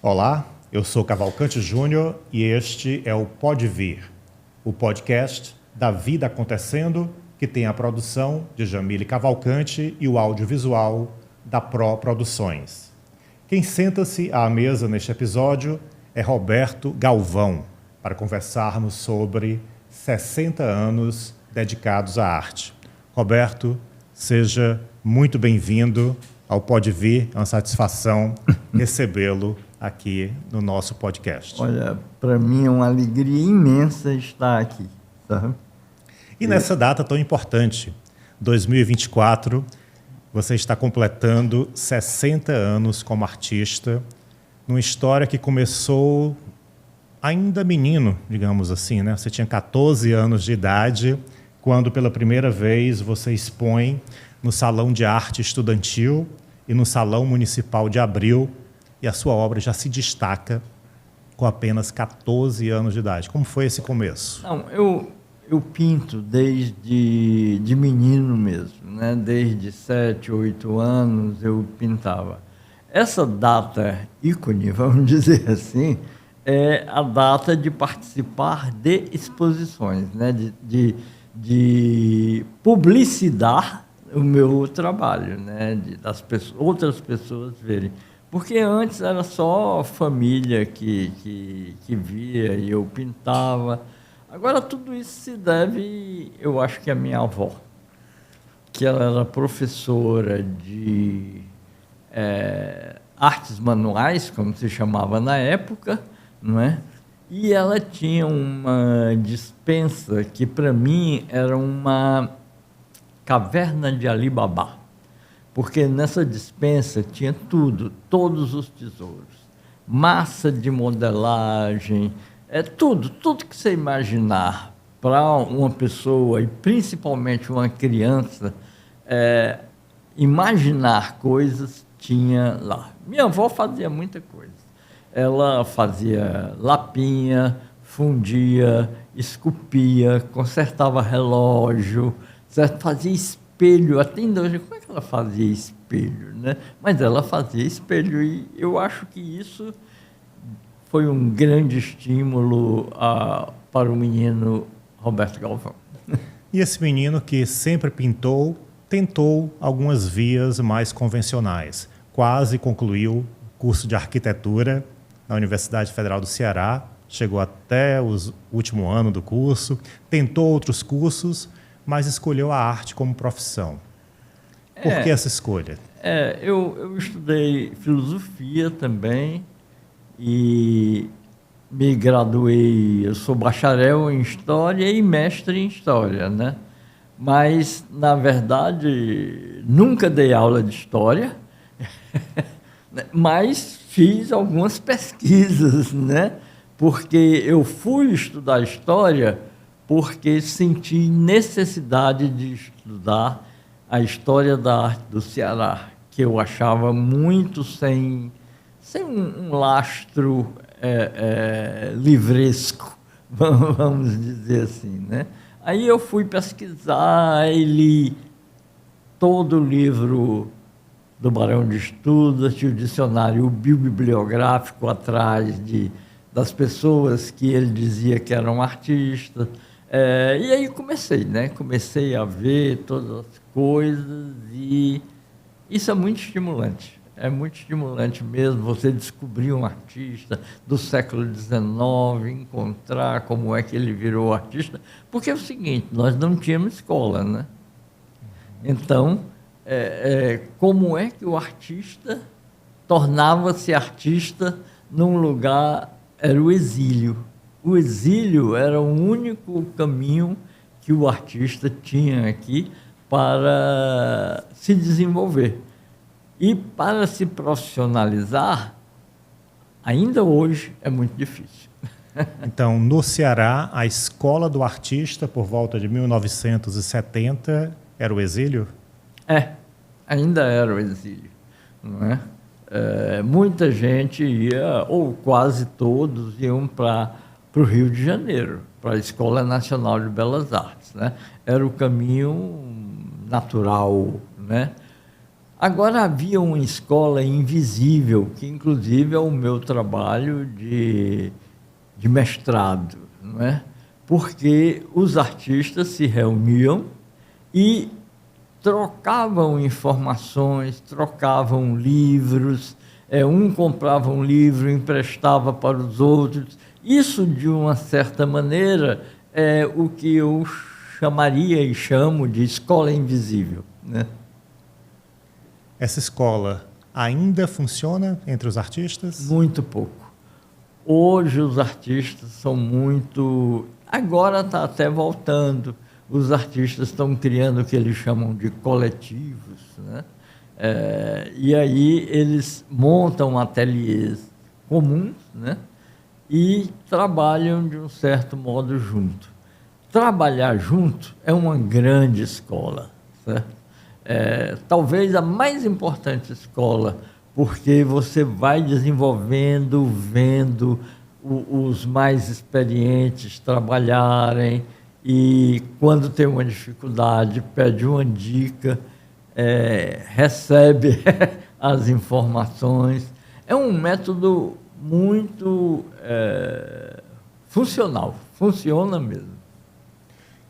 Olá, eu sou Cavalcante Júnior e este é o Pode Vir, o podcast da Vida Acontecendo, que tem a produção de Jamile Cavalcante e o audiovisual da Pro Produções. Quem senta-se à mesa neste episódio é Roberto Galvão, para conversarmos sobre 60 anos dedicados à arte. Roberto, seja muito bem-vindo ao Pode Vir, é uma satisfação recebê-lo aqui no nosso podcast. Olha, para mim é uma alegria imensa estar aqui, sabe? E nessa data tão importante, 2024, você está completando 60 anos como artista, numa história que começou ainda menino, digamos assim, né? Você tinha 14 anos de idade, quando pela primeira vez você expõe no Salão de Arte Estudantil e no Salão Municipal de Abril, e a sua obra já se destaca com apenas 14 anos de idade. Como foi esse começo? Não, eu pinto desde de menino mesmo, né? Desde 7, 8 anos eu pintava. Essa data ícone, vamos dizer assim, é a data de participar de exposições, né? de publicitar o meu trabalho, né? Das outras pessoas verem. Porque antes era só família que via e eu pintava. Agora tudo isso se deve, eu acho que a minha avó, que ela era professora de artes manuais, como se chamava na época, não é? E ela tinha uma despensa que para mim era uma caverna de Ali Babá. Porque nessa despensa tinha tudo, todos os tesouros. Massa de modelagem, tudo que você imaginar para uma pessoa, e principalmente uma criança, imaginar coisas tinha lá. Minha avó fazia muita coisa. Ela fazia lapinha, fundia, esculpia, consertava relógio, certo? Fazia espelho, até ainda hoje, como é que ela fazia espelho, né? Mas ela fazia espelho e eu acho que isso foi um grande estímulo para o menino Roberto Galvão. E esse menino que sempre pintou, tentou algumas vias mais convencionais. Quase concluiu o curso de arquitetura na Universidade Federal do Ceará, chegou até o último ano do curso, tentou outros cursos, mas escolheu a arte como profissão. Por que essa escolha? Eu estudei filosofia também e me graduei, eu sou bacharel em História e mestre em História, né? Mas, na verdade, nunca dei aula de História, mas fiz algumas pesquisas, né? Porque eu fui estudar História porque senti necessidade de estudar a história da arte do Ceará, que eu achava muito sem um lastro livresco, vamos dizer assim, né? Aí eu fui pesquisar e li todo o livro do Barão de Estudas, tinha o dicionário bibliográfico atrás das pessoas que ele dizia que eram artistas. E aí comecei a ver todas as coisas e isso é muito estimulante mesmo, você descobrir um artista do século XIX, encontrar como é que ele virou artista, porque é o seguinte, nós não tínhamos escola, né? Então, como é que o artista tornava-se artista num lugar, era o exílio. O exílio era o único caminho que o artista tinha aqui para se desenvolver. E para se profissionalizar, ainda hoje é muito difícil. Então, no Ceará, a escola do artista, por volta de 1970, era o exílio? Ainda era o exílio, não é? Muita gente ia, ou quase todos, iam para o Rio de Janeiro, para a Escola Nacional de Belas Artes, né? Era o caminho natural, né? Agora havia uma escola invisível, que inclusive é o meu trabalho de mestrado, não é? Porque os artistas se reuniam e trocavam informações, trocavam livros, um comprava um livro, emprestava para os outros. Isso, de uma certa maneira, é o que eu chamaria e chamo de escola invisível, né? Essa escola ainda funciona entre os artistas? Muito pouco. Hoje os artistas são muito... Agora está até voltando. Os artistas estão criando o que eles chamam de coletivos, né? E aí eles montam ateliês comuns, né? E trabalham de um certo modo junto. Trabalhar junto é uma grande escola, certo? Talvez a mais importante escola, porque você vai desenvolvendo, vendo os mais experientes trabalharem, e quando tem uma dificuldade, pede uma dica, recebe as informações. É um método muito funcional, funciona mesmo.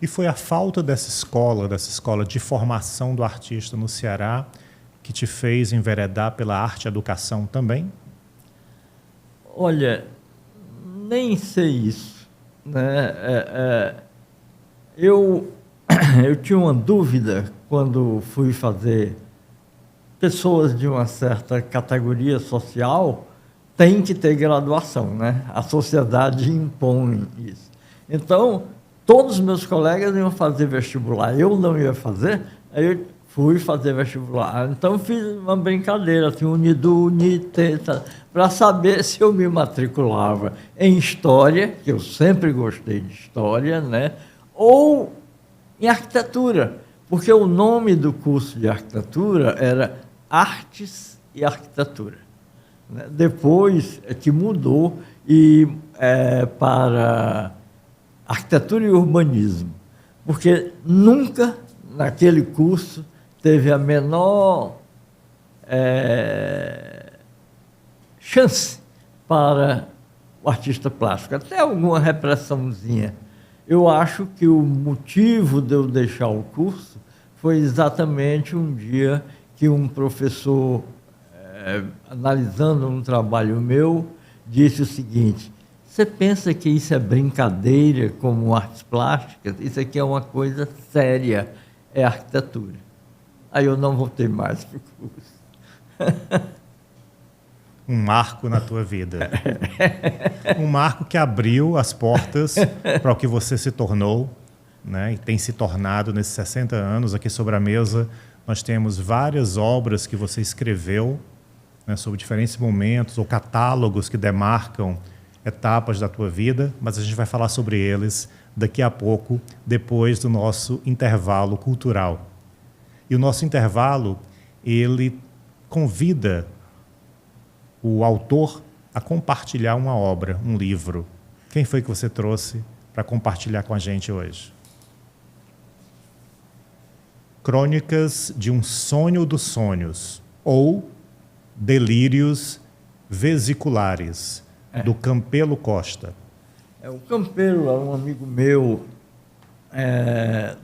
E foi a falta dessa escola de formação do artista no Ceará, que te fez enveredar pela arte-educação também? Olha, nem sei isso, né? Eu tinha uma dúvida quando fui fazer. Pessoas de uma certa categoria social têm que ter graduação, né? A sociedade impõe isso. Então, todos os meus colegas iam fazer vestibular, eu não ia fazer, aí eu fui fazer vestibular. Então, fiz uma brincadeira, assim, Unidu, Unite, para saber se eu me matriculava em História, que eu sempre gostei de História, né? Ou em Arquitetura, porque o nome do curso de Arquitetura era Artes e Arquitetura, né? Depois é que mudou para Arquitetura e Urbanismo, porque nunca naquele curso teve a menor chance para o artista plástico, até alguma repressãozinha. Eu acho que o motivo de eu deixar o curso foi exatamente um dia que um professor, analisando um trabalho meu, disse o seguinte: você pensa que isso é brincadeira como artes plásticas? Isso aqui é uma coisa séria, é arquitetura. Aí eu não voltei mais para o curso. Um marco na tua vida. Um marco que abriu as portas para o que você se tornou, né? E tem se tornado nesses 60 anos. Aqui sobre a mesa nós temos várias obras que você escreveu, né, sobre diferentes momentos ou catálogos que demarcam etapas da tua vida, mas a gente vai falar sobre eles daqui a pouco, depois do nosso intervalo cultural. E o nosso intervalo, ele convida o autor a compartilhar uma obra, um livro. Quem foi que você trouxe para compartilhar com a gente hoje? Crônicas de um Sonho dos Sonhos, ou Delírios Vesiculares, do Campelo Costa. O Campelo é um amigo meu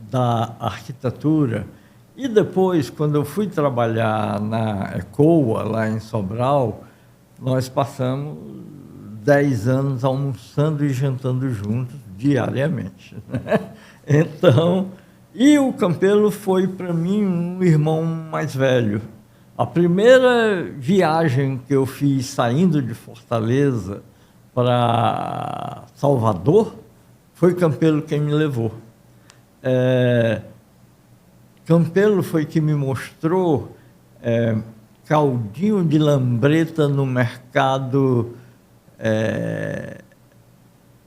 da arquitetura, e depois, quando eu fui trabalhar na ECOA, lá em Sobral, nós passamos 10 anos almoçando e jantando juntos diariamente, né? Então, e o Campelo foi para mim um irmão mais velho. A primeira viagem que eu fiz saindo de Fortaleza para Salvador foi Campelo quem me levou. Campelo foi que me mostrou caldinho de lambreta no mercado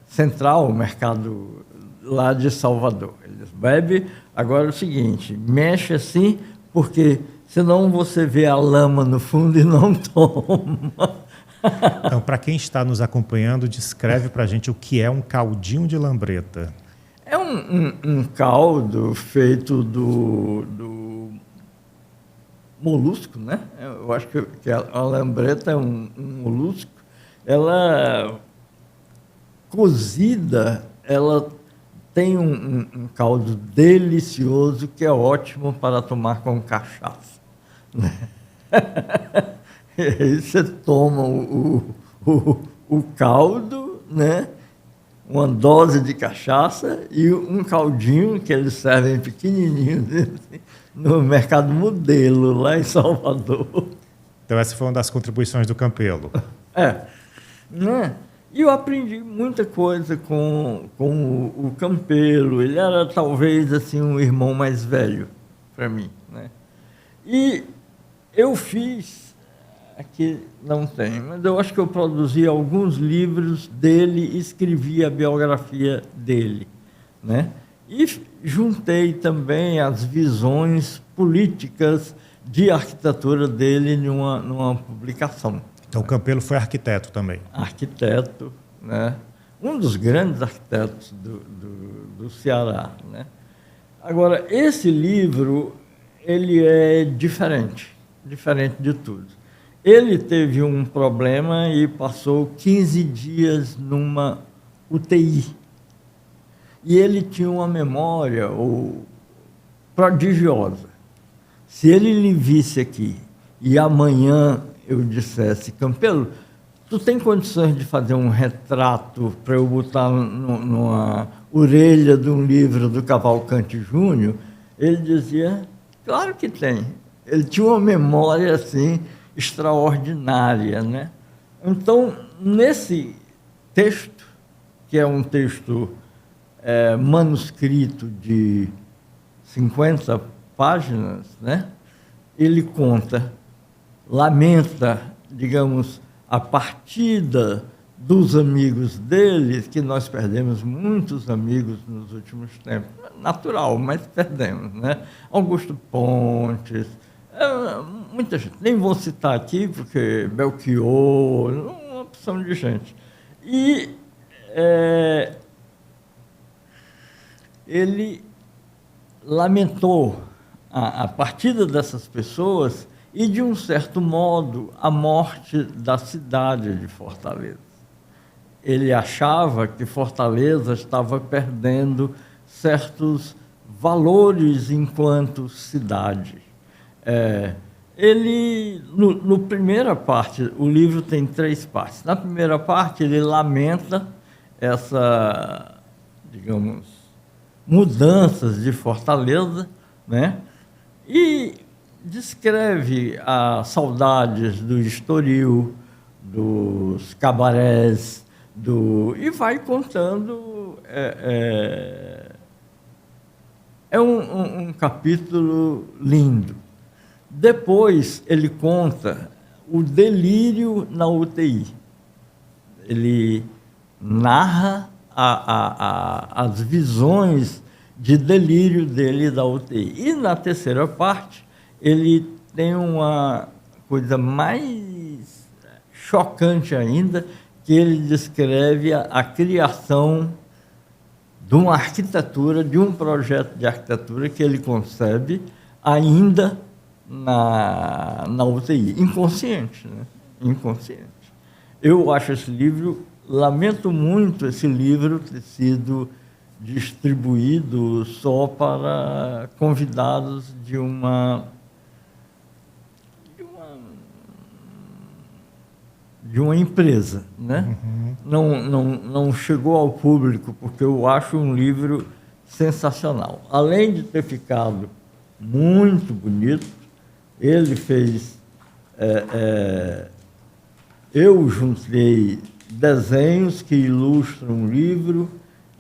central, o mercado lá de Salvador. Eles bebem. Agora é o seguinte, mexe assim, porque senão você vê a lama no fundo e não toma. Então, para quem está nos acompanhando, descreve para a gente o que é um caldinho de lambreta. É um caldo feito molusco, né? Eu acho que a lambreta é um molusco. Ela, cozida, ela tem um caldo delicioso que é ótimo para tomar com cachaça. Né? E aí você toma o caldo, né? Uma dose de cachaça e um caldinho que eles servem pequenininho no Mercado Modelo, lá em Salvador. Então essa foi uma das contribuições do Campelo. Né? E eu aprendi muita coisa com o Campelo. Ele era talvez assim um irmão mais velho para mim, né? E eu fiz, aqui não tem, mas eu acho que eu produzi alguns livros dele e escrevi a biografia dele, né? E juntei também as visões políticas de arquitetura dele numa publicação. Então o Campelo foi arquiteto também. Arquiteto, né? Um dos grandes arquitetos do Ceará, né? Agora, esse livro, ele é diferente de tudo. Ele teve um problema e passou 15 dias numa UTI. E ele tinha uma memória prodigiosa. Se ele lhe visse aqui e amanhã eu dissesse, Campelo, tu tem condições de fazer um retrato para eu botar numa orelha de um livro do Cavalcante Júnior? Ele dizia, claro que tem. Ele tinha uma memória assim extraordinária, né? Então, nesse texto, que é um texto manuscrito de 50 páginas, né? Ele lamenta, digamos, a partida dos amigos dele, que nós perdemos muitos amigos nos últimos tempos. Natural, mas perdemos, né? Augusto Pontes, muita gente. Nem vou citar aqui, porque Belchior, uma opção de gente. E ele lamentou a partida dessas pessoas e, de um certo modo, a morte da cidade de Fortaleza. Ele achava que Fortaleza estava perdendo certos valores enquanto cidade. Ele, no primeira parte, o livro tem 3 partes. Na primeira parte, ele lamenta essa, digamos, mudanças de Fortaleza, né? E descreve as saudades do Estoril, dos cabarés, e vai contando. É um capítulo lindo. Depois ele conta o delírio na UTI. Ele narra as visões de delírio dele da UTI. E na terceira parte, ele tem uma coisa mais chocante ainda, que ele descreve a criação de uma arquitetura, de um projeto de arquitetura que ele concebe ainda na UTI, inconsciente, né? Inconsciente. Eu acho esse livro, lamento muito esse livro ter sido distribuído só para convidados de uma empresa, né? Uhum. Não chegou ao público, porque eu acho um livro sensacional. Além de ter ficado muito bonito, ele fez... eu juntei desenhos que ilustram o livro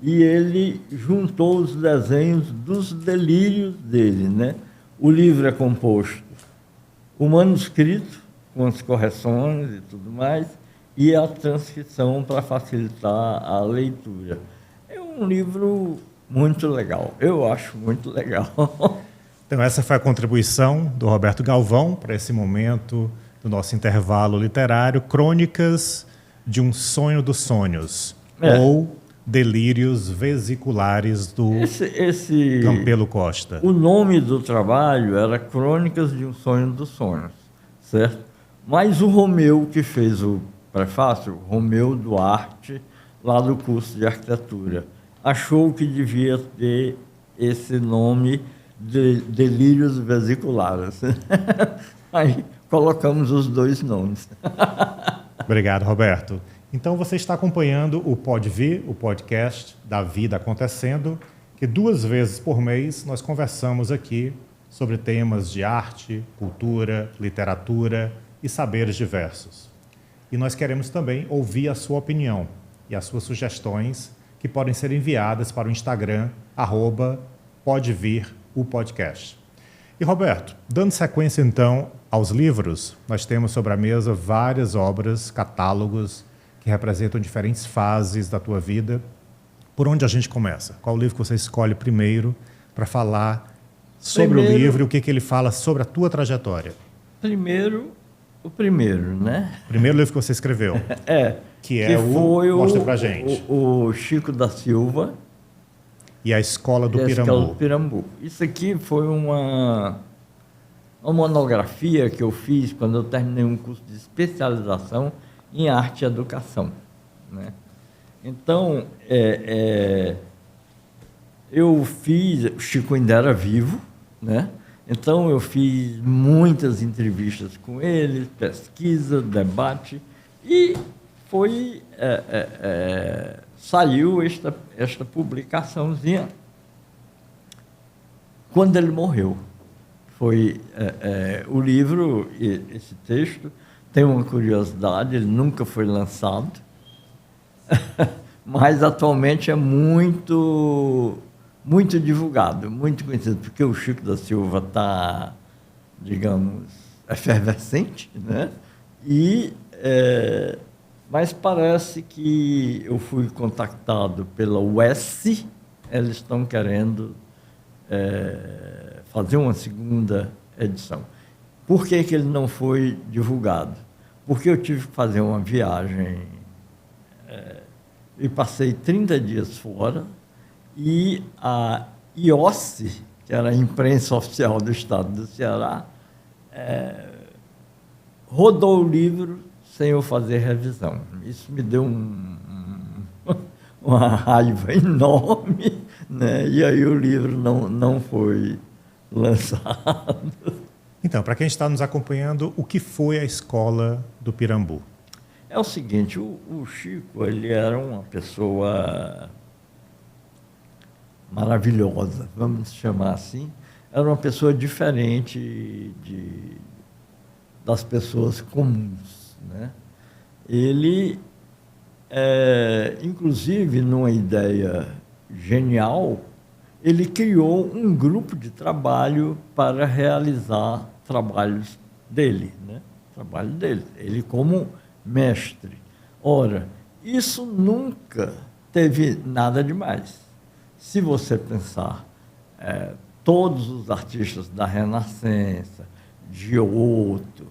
e ele juntou os desenhos dos delírios dele, né? O livro é composto, o manuscrito, com as correções e tudo mais, e a transcrição para facilitar a leitura. É um livro muito legal, eu acho muito legal. Então essa foi a contribuição do Roberto Galvão para esse momento do nosso intervalo literário, Crônicas de um Sonho dos Sonhos, ou Delírios Vesiculares do Campelo Costa. O nome do trabalho era Crônicas de um Sonho dos Sonhos, certo? Mas o Romeu, que fez o prefácio, Romeu Duarte, lá do curso de arquitetura, achou que devia ter esse nome de Delírios Vesiculares. Aí colocamos os dois nomes. Obrigado, Roberto. Então, você está acompanhando o Pode Vir, o podcast da Vida Acontecendo, que 2 vezes por mês nós conversamos aqui sobre temas de arte, cultura, literatura e saberes diversos. E nós queremos também ouvir a sua opinião e as suas sugestões, que podem ser enviadas para o Instagram, @podevir_o_podcast. E, Roberto, dando sequência, então, aos livros, nós temos sobre a mesa várias obras, catálogos, que representam diferentes fases da tua vida. Por onde a gente começa? Qual o livro que você escolhe primeiro para falar sobre o livro e o que ele fala sobre a tua trajetória? O primeiro, né? Primeiro livro que você escreveu. Que foi mostra pra gente. O Chico da Silva. E a Escola do Pirambu. Escola do Pirambu. Isso aqui foi uma monografia que eu fiz quando eu terminei um curso de especialização em arte e educação, né? Então, eu fiz... O Chico ainda era vivo, né? Então, eu fiz muitas entrevistas com ele, pesquisa, debate, e saiu esta publicaçãozinha quando ele morreu. Foi o livro, esse texto, tem uma curiosidade, ele nunca foi lançado, mas atualmente é muito divulgado, muito conhecido, porque o Chico da Silva está, digamos, efervescente, né? Mas parece que eu fui contactado pela UES, eles estão querendo fazer uma segunda edição. Por que ele não foi divulgado? Porque eu tive que fazer uma viagem e passei 30 dias fora, e a IOSCE, que era a imprensa oficial do estado do Ceará, rodou o livro sem eu fazer revisão. Isso me deu uma raiva enorme, né? E aí o livro não foi lançado. Então, para quem está nos acompanhando, o que foi a Escola do Pirambu? É o seguinte, o Chico, ele era uma pessoa maravilhosa, vamos chamar assim. Era uma pessoa diferente das pessoas comuns, né? Ele, inclusive, numa ideia genial, ele criou um grupo de trabalho para realizar trabalhos dele, né? Trabalho dele, ele como mestre. Ora, isso nunca teve nada demais. Se você pensar, todos os artistas da Renascença, Giotto,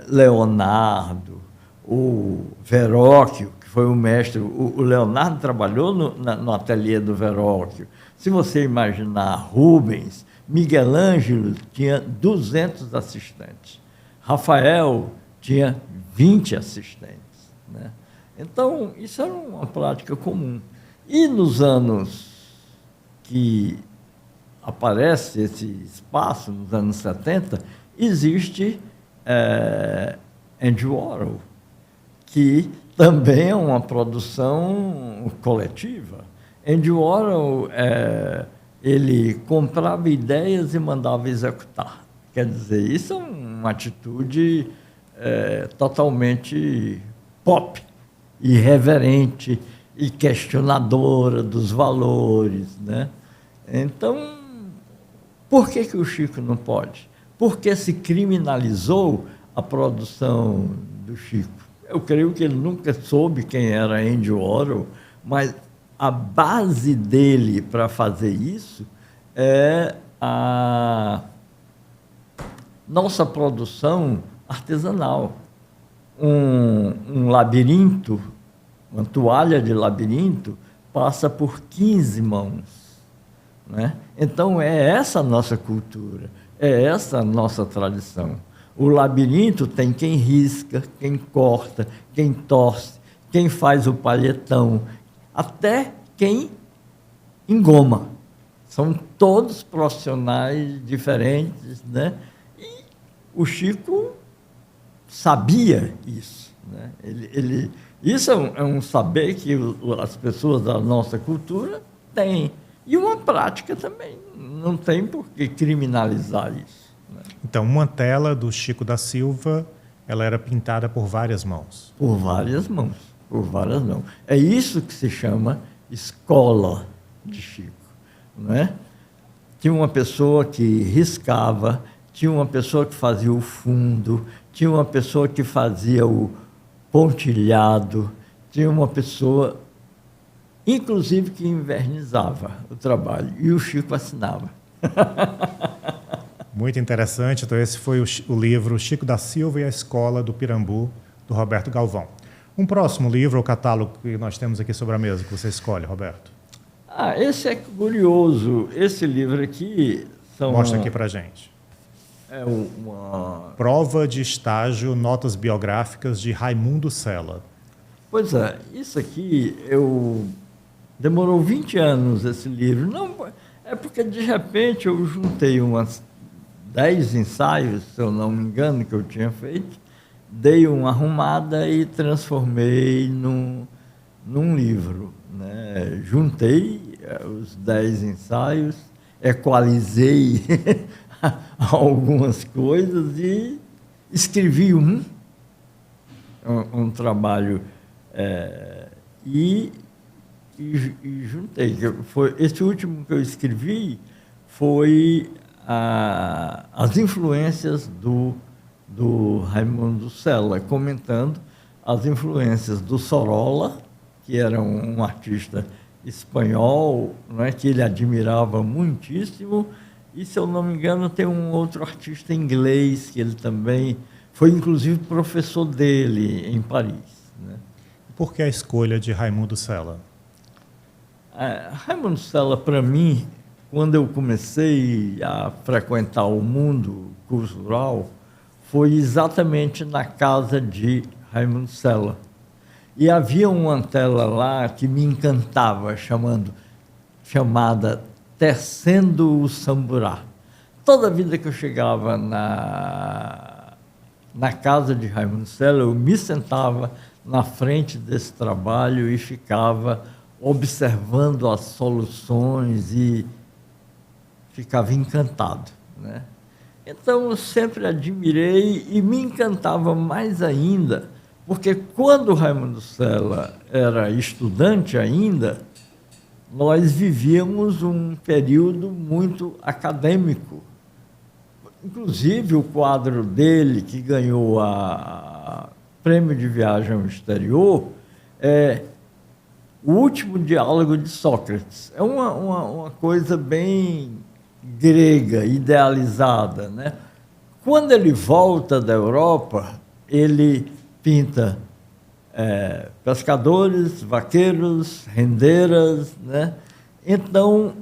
Leonardo, o Verrocchio, que foi o mestre, o Leonardo trabalhou no ateliê do Verrocchio. Se você imaginar Rubens, Miguel Ângelo tinha 200 assistentes, Rafael tinha 20 assistentes, né? Então, isso era uma prática comum. E nos anos que aparece esse espaço, nos anos 70, existe Andy Warhol, que também é uma produção coletiva. Andy Warhol, ele comprava ideias e mandava executar. Quer dizer, isso é uma atitude totalmente pop, irreverente e questionadora dos valores, né? Então, por que o Chico não pode? Porque se criminalizou a produção do Chico. Eu creio que ele nunca soube quem era Andy Warhol, mas a base dele para fazer isso é a nossa produção artesanal. Um labirinto, uma toalha de labirinto, passa por 15 mãos, né? Então, é essa a nossa cultura, é essa a nossa tradição. O labirinto tem quem risca, quem corta, quem torce, quem faz o palhetão, até quem engoma. São todos profissionais diferentes, né? E o Chico sabia isso, né? Isso é um saber que as pessoas da nossa cultura têm. E uma prática também. Não tem por que criminalizar isso, né? Então, uma tela do Chico da Silva, ela era pintada por várias mãos. Por várias mãos. Por várias mãos. É isso que se chama escola de Chico, não é? Tinha uma pessoa que riscava, tinha uma pessoa que fazia o fundo, tinha uma pessoa que fazia o pontilhado, tinha uma pessoa, inclusive, que invernizava o trabalho, e o Chico assinava. Muito interessante. Então, esse foi o livro Chico da Silva e a Escola do Pirambu, do Roberto Galvão. Um próximo livro ou catálogo que nós temos aqui sobre a mesa, que você escolhe, Roberto? Esse é curioso. Esse livro aqui são... Mostra aqui para gente. É uma... Prova de estágio, notas biográficas de Raimundo Sela. Pois é, isso aqui demorou 20 anos esse livro. Não, é porque, de repente, eu juntei umas 10 ensaios, se eu não me engano, que eu tinha feito, dei uma arrumada e transformei num livro, né? Juntei os 10 ensaios, equalizei algumas coisas e escrevi um trabalho e juntei. Esse último que eu escrevi foi as influências do Raimundo Sela, comentando as influências do Sorolla, que era um artista espanhol, não é, que ele admirava muitíssimo, e, se eu não me engano, tem um outro artista inglês que ele também foi, inclusive, professor dele em Paris, né? Por que a escolha de Raimundo Sela? Raimundo Sela, para mim, quando eu comecei a frequentar o mundo cultural, foi exatamente na casa de Raimundo Sela. E havia uma tela lá que me encantava, chamada Tecendo o Samburá. Toda vida que eu chegava na casa de Raimundo Sela, eu me sentava na frente desse trabalho e ficava observando as soluções e ficava encantado, né? Então, eu sempre admirei e me encantava mais ainda, porque quando Raimundo Sela era estudante ainda, nós vivíamos um período muito acadêmico. Inclusive, o quadro dele, que ganhou o Prêmio de Viagem ao Exterior, é O Último Diálogo de Sócrates. É uma coisa bem grega, idealizada, né? Quando ele volta da Europa, ele pinta pescadores, vaqueiros, rendeiras, né? Então,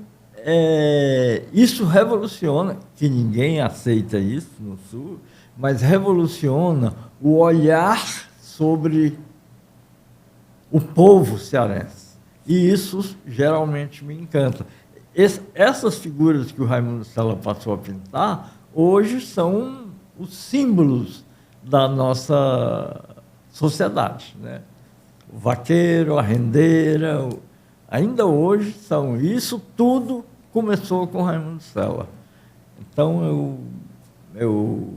isso revoluciona, que ninguém aceita isso no Sul, mas revoluciona o olhar sobre o povo cearense. E isso geralmente me encanta. Essas figuras que o Raimundo Sela passou a pintar, hoje são os símbolos da nossa sociedade, né? O vaqueiro, a rendeira, ainda hoje são. Isso tudo começou com Raimundo Sela. Então, eu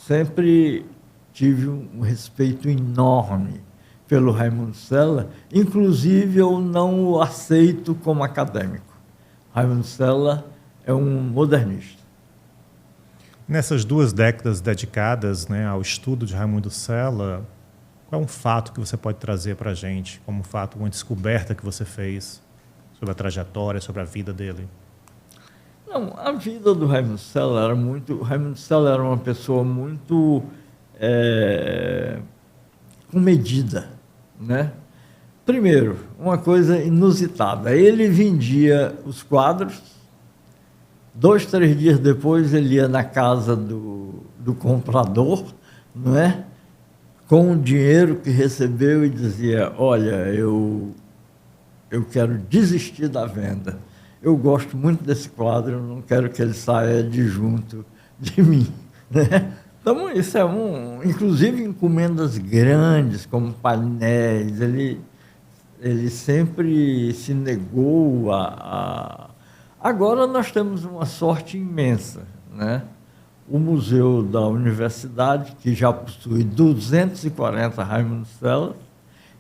sempre tive um respeito enorme pelo Raimundo Sela, inclusive eu não o aceito como acadêmico. Raimundo Sela é um modernista. Nessas 2 décadas dedicadas, né, ao estudo de Raimundo Sela, qual é um fato que você pode trazer para a gente, como um fato, uma descoberta que você fez sobre a trajetória, sobre a vida dele? Não, a vida do Raimundo Sela era muito... Raimundo Sela era uma pessoa muito comedida, né? Primeiro, uma coisa inusitada. Ele vendia os quadros, 2, 3 dias depois ele ia na casa do comprador, não é? Com o dinheiro que recebeu e dizia, olha, eu quero desistir da venda. Eu gosto muito desse quadro, eu não quero que ele saia de junto de mim, né? Então, isso é inclusive encomendas grandes, como painéis, ele sempre se negou Agora nós temos uma sorte imensa, né? O Museu da Universidade, que já possui 240 Raymond Cellar,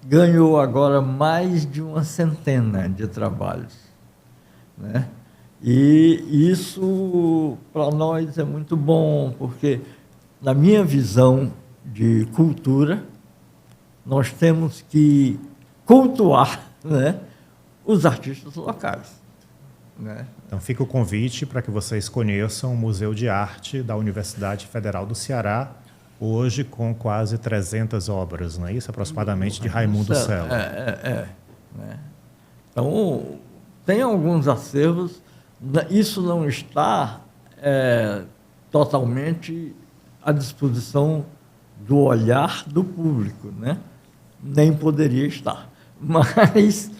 ganhou agora mais de uma centena de trabalhos, né? E isso, para nós, é muito bom, porque, na minha visão de cultura, nós temos que cultuar, né, os artistas locais, né? Então fica o convite para que vocês conheçam o Museu de Arte da Universidade Federal do Ceará, hoje com quase 300 obras, não é isso? Aproximadamente de Raimundo Cellar. Né? Então, tem alguns acervos, isso não está totalmente à disposição do olhar do público, né? Nem poderia estar. Mas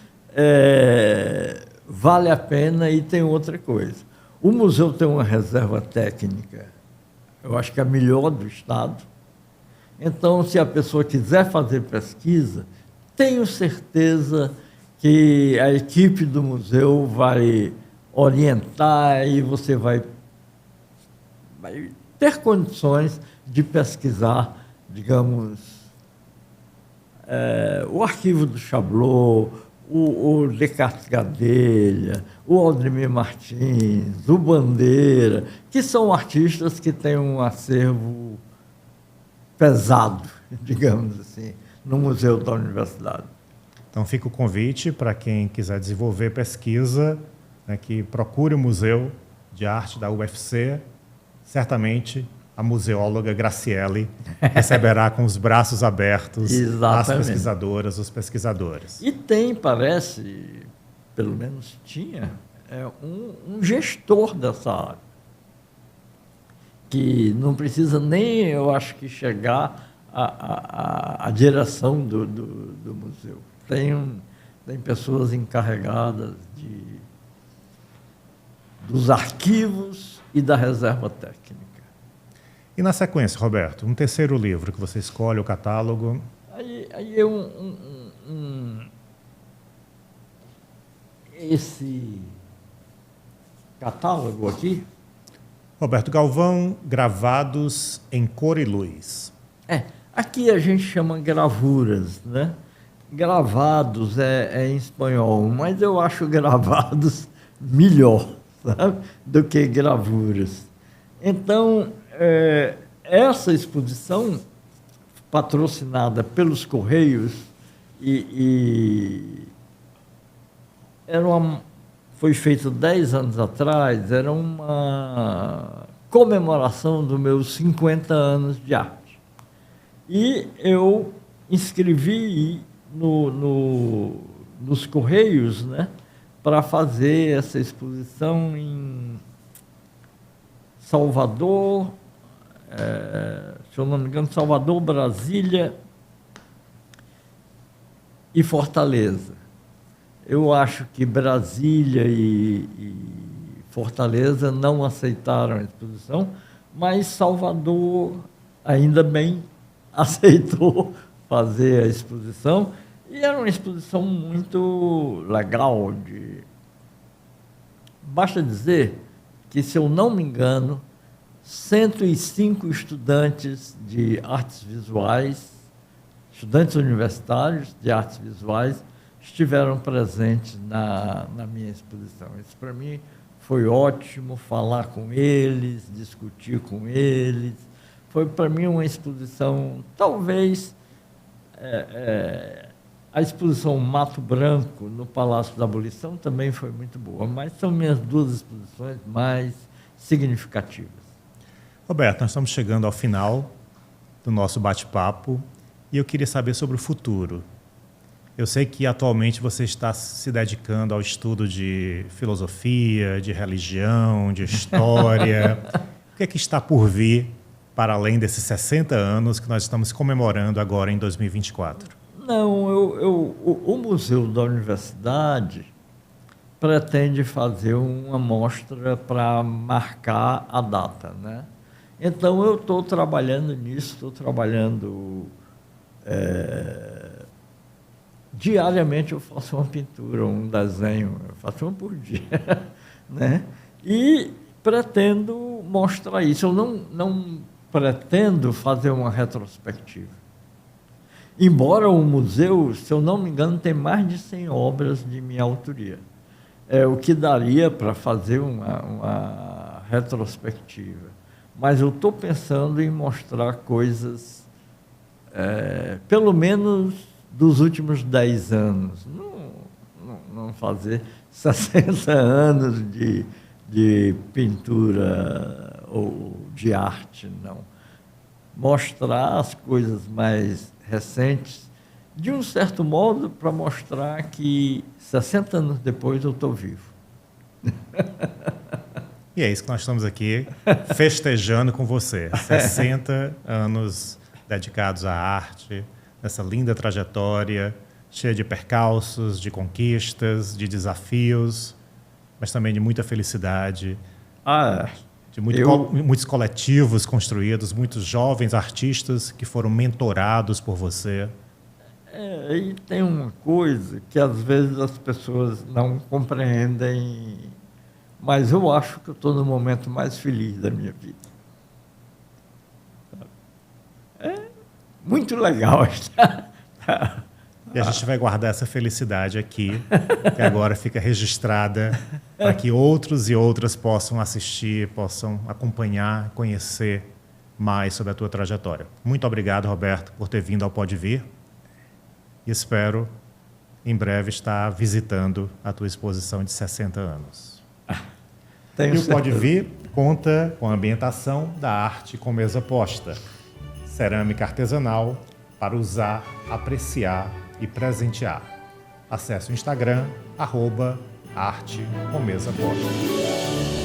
vale a pena. E tem outra coisa. O museu tem uma reserva técnica, eu acho que é a melhor do Estado. Então, se a pessoa quiser fazer pesquisa, tenho certeza que a equipe do museu vai orientar e você vai ter condições de pesquisar, digamos, o arquivo do Chablot, o Descartes Gadelha, o Aldemir Martins, o Bandeira, que são artistas que têm um acervo pesado, digamos assim, no Museu da Universidade. Então fica o convite para quem quiser desenvolver pesquisa, né, que procure o Museu de Arte da UFC. Certamente a museóloga Graciele receberá com os braços abertos as pesquisadoras, os pesquisadores. E tem, parece, pelo menos tinha, um gestor dessa área, que não precisa nem, eu acho que, chegar à direção do museu. Tem pessoas encarregadas dos arquivos e da reserva técnica. E na sequência, Roberto, um terceiro livro que você escolhe, o catálogo? Aí é esse catálogo aqui. Roberto Galvão, Gravados em Cor e Luz. Aqui a gente chama gravuras, né? Gravados é em espanhol, mas eu acho gravados melhor, sabe, do que gravuras. Então, essa exposição, patrocinada pelos Correios, foi feita 10 anos atrás, era uma comemoração dos meus 50 anos de arte. E eu inscrevi nos Correios, né, para fazer essa exposição em Salvador, se eu não me engano, Salvador, Brasília e Fortaleza. Eu acho que Brasília e Fortaleza não aceitaram a exposição, mas Salvador, ainda bem, aceitou fazer a exposição. E era uma exposição muito legal. Basta dizer que, se eu não me engano, 105 estudantes de artes visuais, estudantes universitários de artes visuais, estiveram presentes na minha exposição. Isso, para mim, foi ótimo, falar com eles, discutir com eles. Foi, para mim, uma exposição, talvez, a exposição Mato Branco, no Palácio da Abolição, também foi muito boa, mas são minhas duas exposições mais significativas. Roberto, nós estamos chegando ao final do nosso bate-papo e eu queria saber sobre o futuro. Eu sei que atualmente você está se dedicando ao estudo de filosofia, de religião, de história. O que é que está por vir para além desses 60 anos que nós estamos comemorando agora em 2024? Não, o museu da universidade pretende fazer uma mostra para marcar a data, né? Então, eu estou trabalhando nisso, estou trabalhando... diariamente eu faço uma pintura, um desenho, eu faço um por dia, né? E pretendo mostrar isso. Eu não pretendo fazer uma retrospectiva. Embora o museu, se eu não me engano, tem mais de 100 obras de minha autoria. O que daria para fazer uma retrospectiva. Mas eu estou pensando em mostrar coisas, pelo menos dos últimos 10 anos. Não fazer 60 anos de pintura ou de arte, não. Mostrar as coisas mais recentes, de um certo modo, para mostrar que 60 anos depois eu estou vivo. E é isso que nós estamos aqui festejando com você. 60 anos dedicados à arte, essa linda trajetória, cheia de percalços, de conquistas, de desafios, mas também de muita felicidade, de muitos coletivos construídos, muitos jovens artistas que foram mentorados por você. E tem uma coisa que às vezes as pessoas não compreendem, mas eu acho que eu estou no momento mais feliz da minha vida. É muito legal estar. E a gente vai guardar essa felicidade aqui, que agora fica registrada, para que outros e outras possam assistir, possam acompanhar, conhecer mais sobre a tua trajetória. Muito obrigado, Roberto, por ter vindo ao Pode Vir. E espero, em breve, estar visitando a tua exposição de 60 anos. E o Pode Vir conta com a ambientação da arte com mesa posta. Cerâmica artesanal para usar, apreciar e presentear. Acesse o Instagram, @arte com mesa posta.